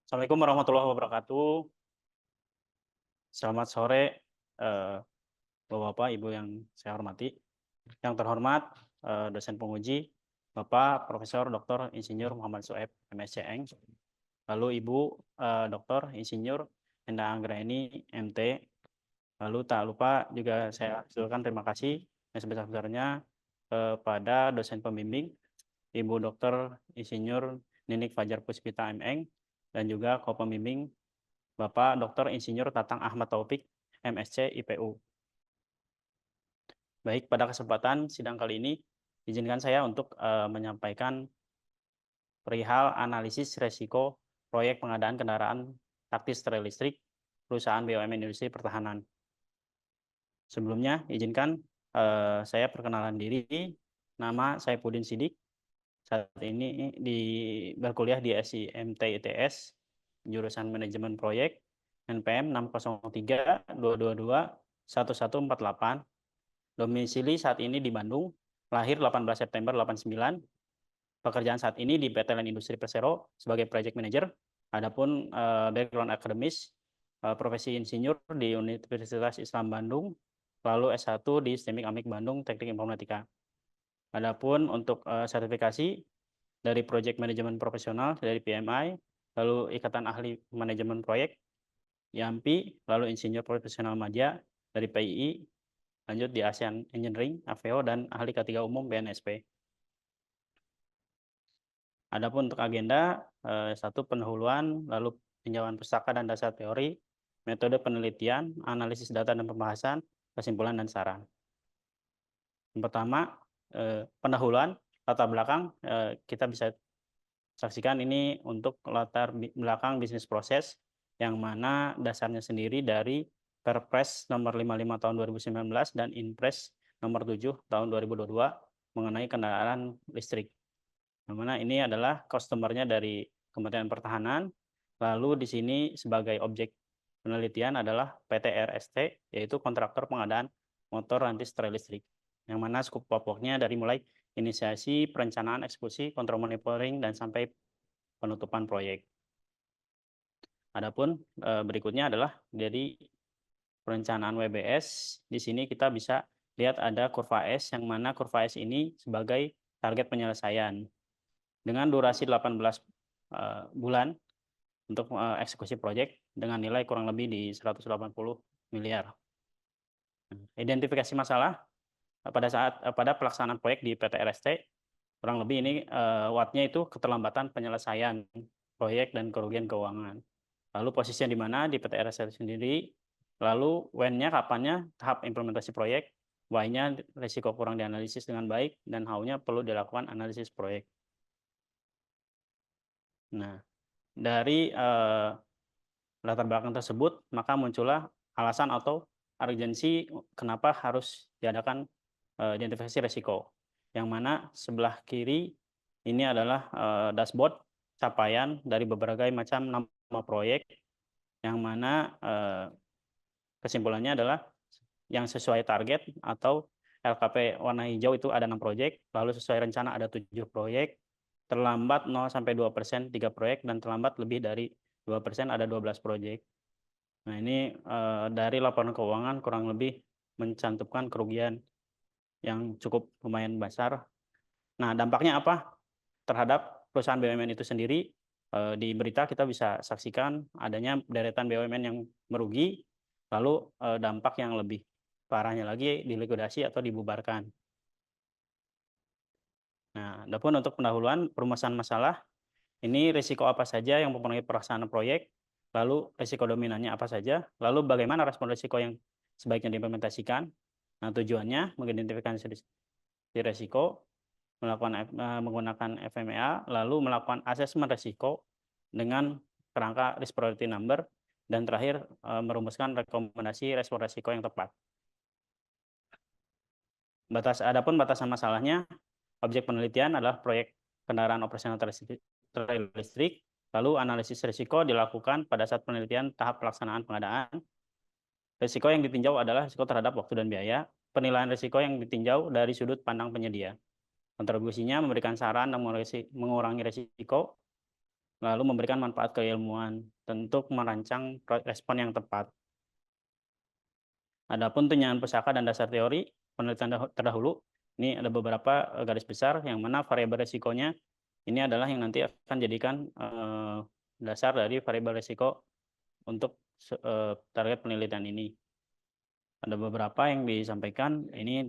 Assalamualaikum warahmatullahi wabarakatuh. Selamat sore, eh, Bapak-Bapak, Ibu yang saya hormati. Yang terhormat, dosen penguji, Bapak Profesor Dr. Insinyur Muhammad Soeb, MSc Eng. Lalu Ibu Dr. Insinyur Endah Anggraini, MT. Lalu tak lupa juga saya ucapkan terima kasih yang sebesar-besarnya kepada dosen pembimbing, Ibu Dr. Insinyur Ninik Fajar Puspita MN, dan juga co-pembimbing Bapak Dr. Insinyur Tatang Ahmad Taufik, MSc IPU. Baik, pada kesempatan sidang kali ini, izinkan saya untuk menyampaikan perihal analisis resiko proyek pengadaan kendaraan taktis rel listrik perusahaan BUMN Industri Pertahanan. Sebelumnya, izinkan saya perkenalan diri. Nama saya Pudin Sidik. Saat ini berkuliah di SIMT ITS, jurusan Manajemen Proyek, NPM 603-222-1148. Domisili saat ini di Bandung, lahir 18 September 89. Pekerjaan saat ini di PT Line Industri Persero sebagai Project Manager. Adapun background akademis, profesi insinyur di Universitas Islam Bandung, lalu S1 di STEMIK Amik Bandung Teknik Informatika. Adapun untuk sertifikasi dari Project Management Profesional dari PMI, lalu Ikatan Ahli Manajemen Proyek, YAMPI, lalu Insinyur Profesional Madya dari PII, lanjut di ASEAN Engineering, AVEO, dan Ahli K3 Umum BNSP. Adapun untuk agenda, satu pendahuluan, lalu tinjauan pustaka dan dasar teori, metode penelitian, analisis data dan pembahasan, kesimpulan dan saran. Yang pertama, pendahuluan, latar belakang, kita bisa saksikan ini untuk latar belakang bisnis proses, yang mana dasarnya sendiri dari Perpres nomor 55 tahun 2019 dan Inpres nomor 7 tahun 2022 mengenai kendaraan listrik. Yang mana ini adalah customer-nya dari Kementerian Pertahanan, lalu di sini sebagai objek penelitian adalah PT RST, yaitu kontraktor pengadaan motor rantis rel listrik, yang mana skup pokoknya dari mulai inisiasi, perencanaan, eksekusi, kontrol monitoring, dan sampai penutupan proyek. Adapun berikutnya adalah dari perencanaan WBS. Di sini kita bisa lihat ada kurva S, yang mana kurva S ini sebagai target penyelesaian dengan durasi 18 bulan untuk eksekusi proyek dengan nilai kurang lebih di 180 miliar. Identifikasi masalah pada pelaksanaan proyek di PT RST, kurang lebih ini wattnya itu keterlambatan penyelesaian proyek dan kerugian keuangan. Lalu posisinya di mana di PT RST sendiri, lalu when-nya kapannya tahap implementasi proyek, why-nya risiko kurang dianalisis dengan baik, dan how-nya perlu dilakukan analisis proyek. Nah, dari latar belakang tersebut, maka muncullah alasan atau urgensi kenapa harus diadakan identifikasi risiko. Yang mana sebelah kiri ini adalah dashboard capaian dari beberapa macam nama proyek, yang mana kesimpulannya adalah yang sesuai target atau LKP warna hijau itu ada 6 proyek, lalu sesuai rencana ada 7 proyek, terlambat 0-2% 3 proyek, dan terlambat lebih dari 2% ada 12 proyek. Nah, ini dari laporan keuangan kurang lebih mencantumkan kerugian yang cukup lumayan besar. Nah, dampaknya apa terhadap perusahaan BUMN itu sendiri? Di berita kita bisa saksikan adanya deretan BUMN yang merugi, lalu dampak yang lebih parahnya lagi dilikuidasi atau dibubarkan. Nah, adapun untuk pendahuluan perumusan masalah, ini risiko apa saja yang mempengaruhi pelaksanaan proyek, lalu risiko dominannya apa saja, lalu bagaimana respon risiko yang sebaiknya diimplementasikan. Nah, tujuannya mengidentifikasi risiko, menggunakan FMEA, lalu melakukan asesmen risiko dengan kerangka risk priority number, dan terakhir merumuskan rekomendasi respon risiko yang tepat. Adapun batasan masalahnya, objek penelitian adalah proyek kendaraan operasional rel listrik, lalu analisis risiko dilakukan pada saat penelitian tahap pelaksanaan pengadaan. Risiko yang ditinjau adalah risiko terhadap waktu dan biaya. Penilaian risiko yang ditinjau dari sudut pandang penyedia. Kontribusinya memberikan saran dan mengurangi risiko. lalu memberikan manfaat keilmuan untuk merancang respon yang tepat. Adapun tunjangan pusaka dan dasar teori penelitian terdahulu, ini ada beberapa garis besar yang mana variabel resikonya ini adalah yang nanti akan jadikan dasar dari variabel resiko untuk target penelitian ini. Ada beberapa yang disampaikan, ini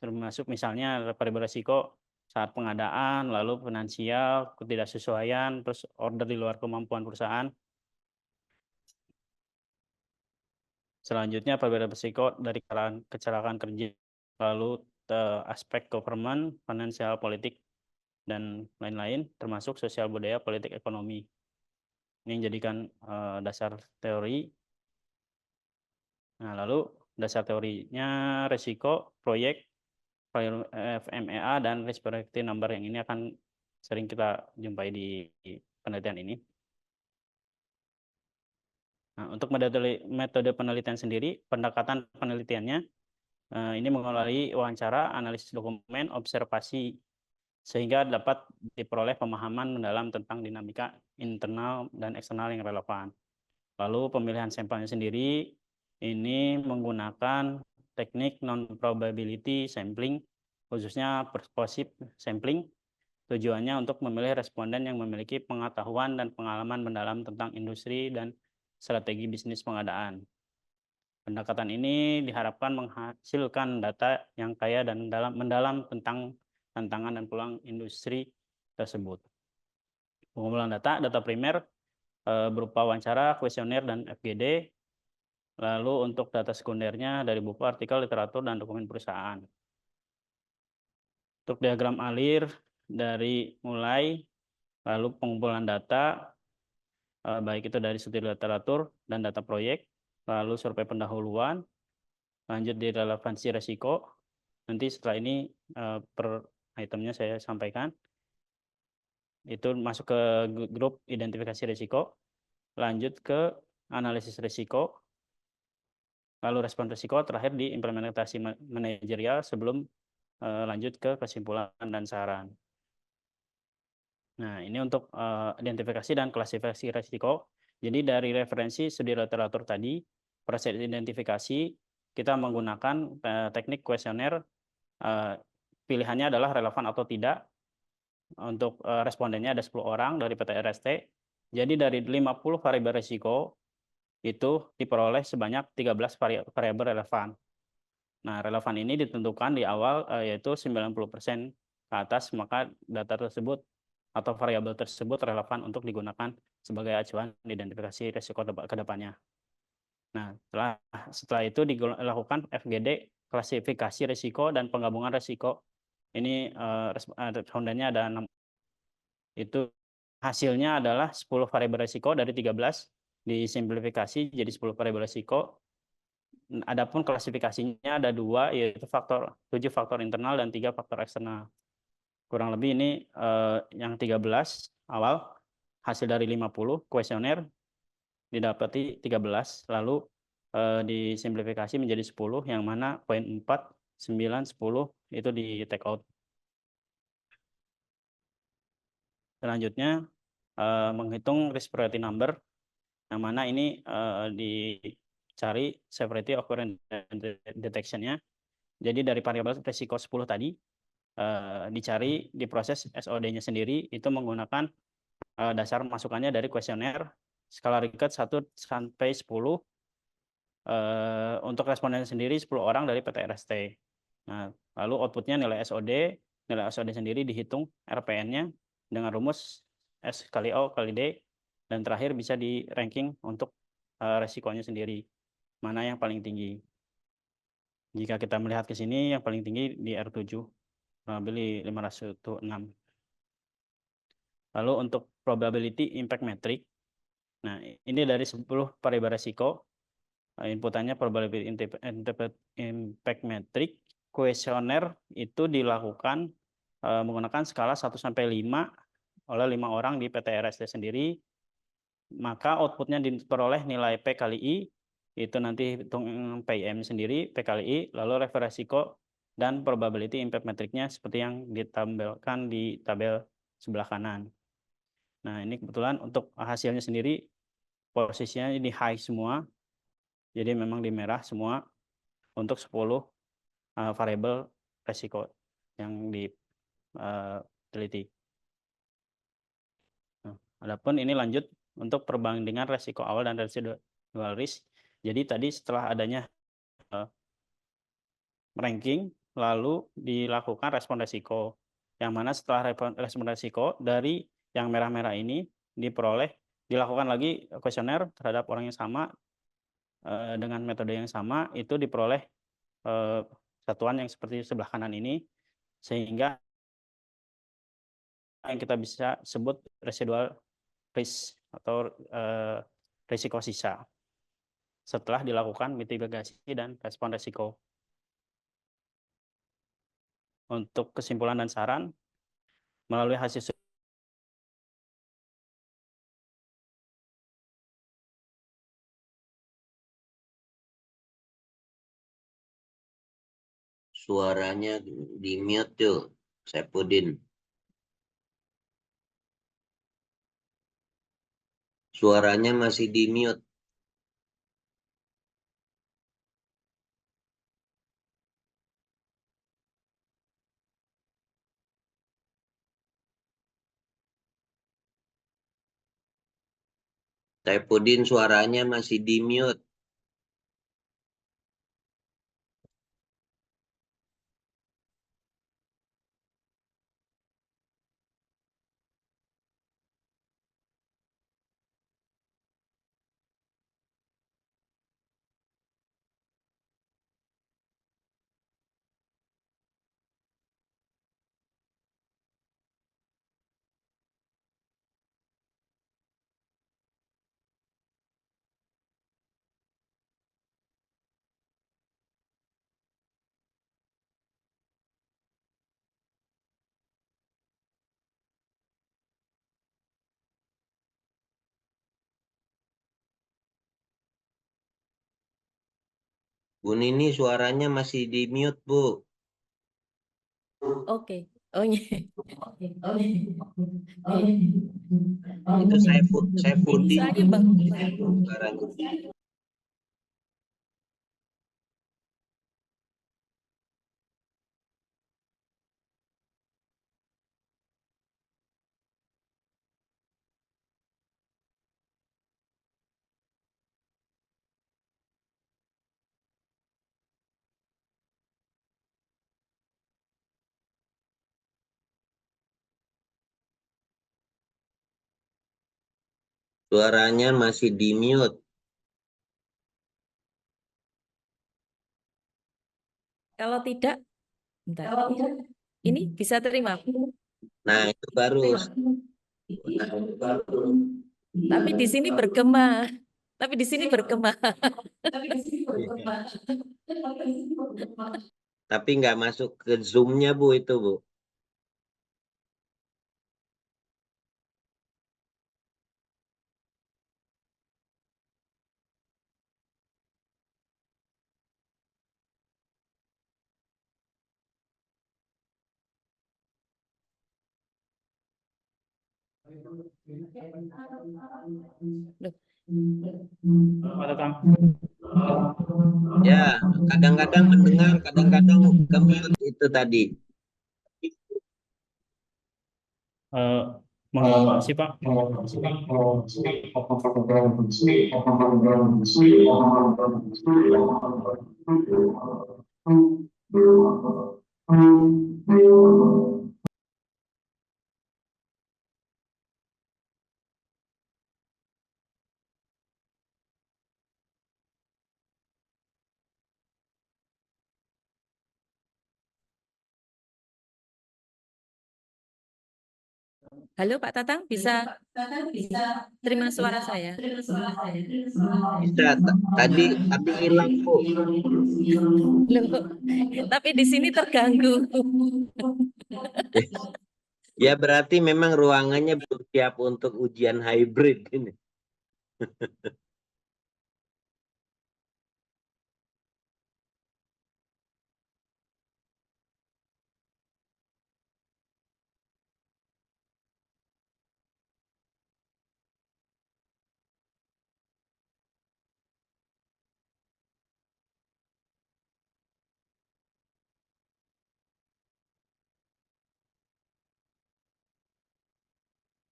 termasuk misalnya variabel resiko saat pengadaan, lalu finansial, ketidaksesuaian, terus order di luar kemampuan perusahaan. Selanjutnya variabel resiko dari kecelakaan kerja, lalu aspek government, finansial, politik, dan lain-lain, termasuk sosial budaya, politik, ekonomi. Ini yang jadikan dasar teori. Nah, lalu dasar teorinya resiko, proyek, FMEA, dan risk priority number yang ini akan sering kita jumpai di penelitian ini. Nah, untuk metode penelitian sendiri, pendekatan penelitiannya ini melalui wawancara, analisis dokumen, observasi, sehingga dapat diperoleh pemahaman mendalam tentang dinamika internal dan eksternal yang relevan. Lalu pemilihan sampelnya sendiri ini menggunakan teknik non-probability sampling, khususnya persuasive sampling. Tujuannya untuk memilih responden yang memiliki pengetahuan dan pengalaman mendalam tentang industri dan strategi bisnis pengadaan. Pendekatan ini diharapkan menghasilkan data yang kaya dan mendalam tentang tantangan dan peluang industri tersebut. Pengumpulan data primer berupa wawancara, kuesioner, dan FGD. Lalu untuk data sekundernya dari buku, artikel, literatur, dan dokumen perusahaan. Untuk diagram alir dari mulai lalu pengumpulan data, baik itu dari studi literatur dan data proyek, lalu survei pendahuluan, lanjut di relevansi resiko. Nanti setelah ini per itemnya saya sampaikan. Itu masuk ke grup identifikasi risiko, lanjut ke analisis risiko, lalu respon risiko, terakhir di implementasi manajerial sebelum lanjut ke kesimpulan dan saran. Nah, ini untuk identifikasi dan klasifikasi risiko. Jadi dari referensi studi literatur tadi, proses identifikasi kita menggunakan teknik kuesioner, pilihannya adalah relevan atau tidak. Untuk respondennya ada 10 orang dari PT RST. Jadi dari 50 variabel risiko itu diperoleh sebanyak 13 variabel relevan. Nah, relevan ini ditentukan di awal yaitu 90% ke atas, maka data tersebut atau variabel tersebut relevan untuk digunakan sebagai acuan identifikasi risiko ke depannya. Nah, setelah itu dilakukan FGD, klasifikasi risiko dan penggabungan risiko. Ini respondennya ada 6. Itu hasilnya adalah 10 variabel risiko dari 13 disimplifikasi jadi 10 variabel risiko. Adapun klasifikasinya ada 2, yaitu 7 faktor internal dan 3 faktor eksternal. Kurang lebih ini yang 13 awal hasil dari 50 kuesioner didapati 13, lalu disimplifikasi menjadi 10, yang mana poin 4, 9, 10 itu di take out. Selanjutnya menghitung risk priority number, yang mana ini dicari severity occurrence detection-nya. Jadi dari variabel risiko 10 tadi dicari di proses SOD-nya sendiri itu menggunakan dasar masukannya dari kuesioner skala Likert 1 sampai 10. Untuk responden sendiri 10 orang dari PT RST. Nah, lalu outputnya nilai SOD sendiri dihitung RPN-nya dengan rumus S kali O kali D, dan terakhir bisa di ranking untuk resikonya sendiri, mana yang paling tinggi. Jika kita melihat ke sini, yang paling tinggi di R7, beli 506. Lalu untuk probability impact metric, nah ini dari 10 variabel resiko, inputannya probability impact metric, kuesioner itu dilakukan menggunakan skala 1 sampai 5 oleh 5 orang di PT RST sendiri, maka outputnya diperoleh nilai P kali I, itu nanti hitung PIM sendiri, P kali I, lalu level resiko dan probability impact metric-nya seperti yang ditampilkan di tabel sebelah kanan. Nah, ini kebetulan untuk hasilnya sendiri posisinya di high semua, jadi memang di merah semua untuk 10 variabel resiko yang diteliti. Nah, adapun ini lanjut untuk perbandingan resiko awal dan residual risk. Jadi tadi setelah adanya ranking, lalu dilakukan respon resiko. Yang mana setelah respon resiko dari yang merah-merah ini dilakukan lagi kuesioner terhadap orang yang sama dengan metode yang sama, itu diperoleh satuan yang seperti sebelah kanan ini, sehingga yang kita bisa sebut residual risk atau risiko sisa setelah dilakukan mitigasi dan respon risiko. Untuk kesimpulan dan saran, melalui hasil Suaranya di mute tuh, Saipudin. Suaranya masih di mute. Saipudin suaranya masih di mute. Bu Nini suaranya masih di mute, Bu. Oke. Oh iya. Itu Saipudin Saya Bang. suaranya. Suaranya masih di mute. Kalau tidak, bentar. Ini bisa terima. Nah, itu baru. Tapi di sini bergema. Tapi di sini bergema. Tapi nggak masuk ke Zoom-nya, Bu, itu, Bu. Loh, Pak Kang. Ya, kadang-kadang mendengar, kadang-kadang ke mute itu tadi. Mohon maaf sih Pak. halo Pak Tatang, bisa terima suara saya? Bisa, tadi hilang, Bu. Loh, tapi di sini terganggu. Ya berarti memang ruangannya belum siap untuk ujian hybrid ini.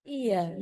Iya.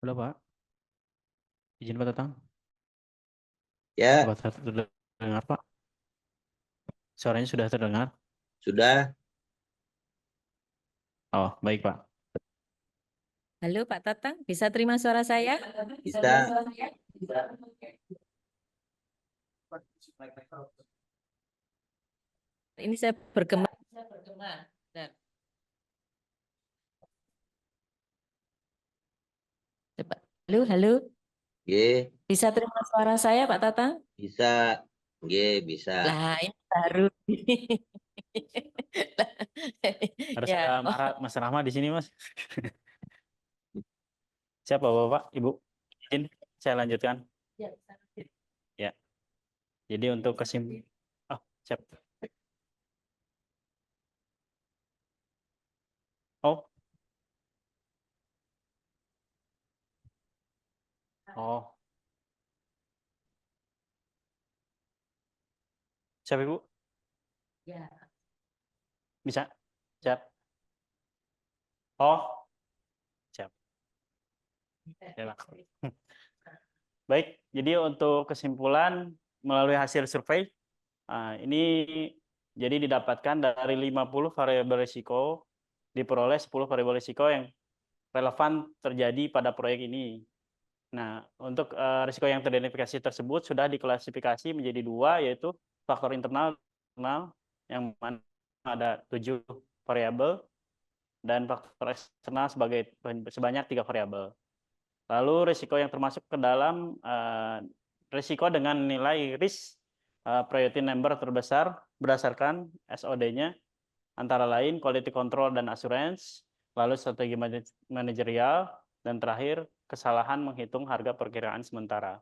Halo Pak, izin Pak Tatang. Ya, Apa terdengar Pak? Suaranya sudah terdengar? sudah. Oh, baik Pak. Halo Pak Tatang, bisa terima suara saya? Bisa. Ini saya bergema. Bentar. Coba. Halo, halo. G, Bisa terima suara saya Pak Tatang? bisa. G, bisa. Lah, ini baru. Harus Ya, ada Mas Rahma di sini Mas. Siapa Bapak, Ibu? Izin saya lanjutkan. Ya. Jadi untuk oh, siap. Oh, oh, siap Ibu? Ya. Bisa? Siap. Oh, siap. Ya, Pak. Baik, jadi untuk kesimpulan melalui hasil survei, ini jadi didapatkan dari 50 variabel risiko, diperoleh 10 variabel risiko yang relevan terjadi pada proyek ini. Nah, untuk risiko yang teridentifikasi tersebut sudah diklasifikasi menjadi dua, yaitu faktor internal yang mana ada 7 variabel dan faktor eksternal sebanyak 3 variabel. Lalu risiko yang termasuk ke dalam risiko dengan nilai risk priority number terbesar berdasarkan SOD-nya antara lain quality control dan assurance, lalu strategi manajerial, dan terakhir kesalahan menghitung harga perkiraan sementara.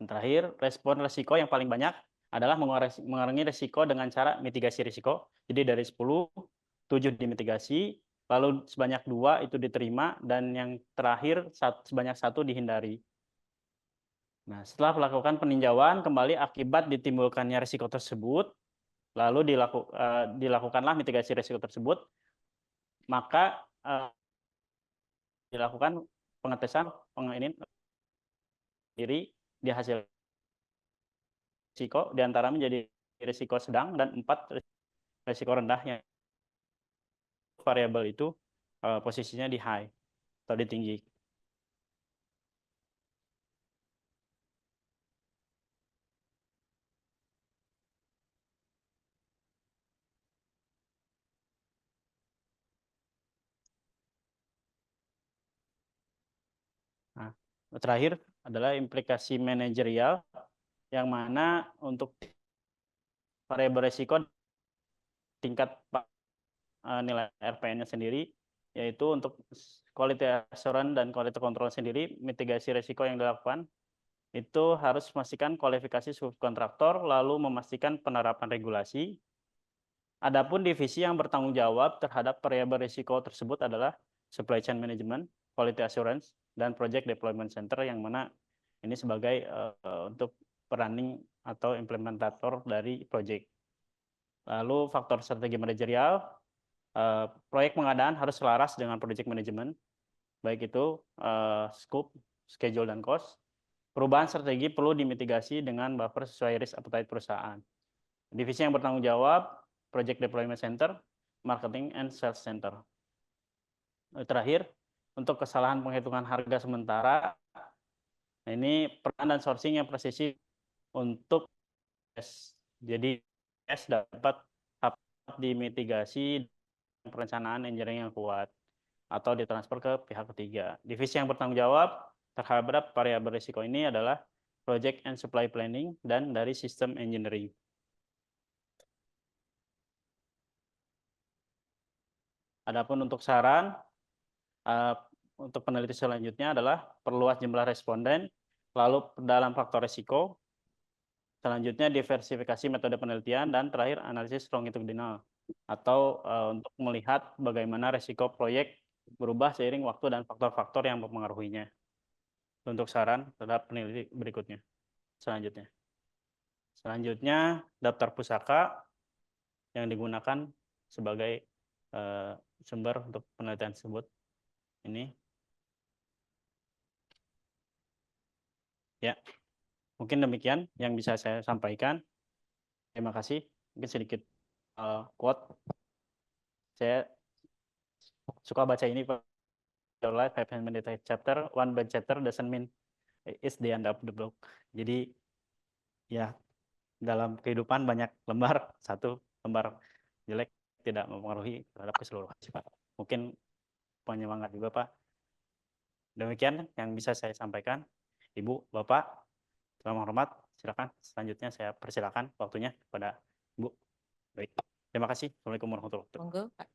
Dan terakhir, respon risiko yang paling banyak adalah mengurangi risiko dengan cara mitigasi risiko. Jadi dari 10, 7 dimitigasi, lalu sebanyak 2 itu diterima, dan yang terakhir sebanyak 1 dihindari. Nah, setelah melakukan peninjauan kembali akibat ditimbulkannya risiko tersebut, lalu dilakukanlah mitigasi risiko tersebut, maka dilakukan pengetesan diri di hasil risiko, diantara menjadi risiko sedang dan 4 risiko rendahnya. Variabel itu posisinya di high atau di tinggi. Nah, terakhir adalah implikasi manajerial, yang mana untuk variabel risiko tingkat nilai RPN-nya sendiri, yaitu untuk quality assurance dan quality control sendiri, mitigasi risiko yang dilakukan itu harus memastikan kualifikasi subkontraktor, lalu memastikan penerapan regulasi. Adapun divisi yang bertanggung jawab terhadap variabel risiko tersebut adalah supply chain management, quality assurance, dan project deployment center, yang mana ini sebagai untuk running atau implementator dari project. Lalu faktor strategi manajerial, proyek pengadaan harus selaras dengan project management, baik itu scope, schedule, dan cost. Perubahan strategi perlu dimitigasi dengan buffer sesuai risk appetite perusahaan. Divisi yang bertanggung jawab, Project Deployment Center, Marketing and Sales Center. Terakhir, untuk kesalahan penghitungan harga sementara, ini peran dan sourcing yang presisi untuk S. Jadi S dapat dimitigasi perencanaan engineering yang kuat atau ditransfer ke pihak ketiga. Divisi yang bertanggung jawab terhadap variabel risiko ini adalah project and supply planning dan dari sistem engineering. Adapun untuk saran untuk peneliti selanjutnya adalah perluas jumlah responden, lalu dalam faktor risiko, selanjutnya diversifikasi metode penelitian, dan terakhir analisis longitudinal atau untuk melihat bagaimana risiko proyek berubah seiring waktu dan faktor-faktor yang mempengaruhinya. Untuk saran terhadap peneliti berikutnya. Selanjutnya daftar pusaka yang digunakan sebagai sumber untuk penelitian tersebut. Ini ya, mungkin demikian yang bisa saya sampaikan. Terima kasih. Mungkin sedikit quote. Saya suka baca ini, Pak. Your life 500 chapter, one bad chapter doesn't mean it's the end of the book. Jadi ya, dalam kehidupan banyak lembar, satu lembar jelek tidak mempengaruhi terhadap keseluruhan. Mungkin penyemangat juga, Pak. Demikian yang bisa saya sampaikan. Ibu, Bapak, selamat hormat. Silakan. Selanjutnya saya persilakan waktunya kepada Ibu. Baik. Terima kasih. Assalamualaikum warahmatullahi wabarakatuh. Monggo Pak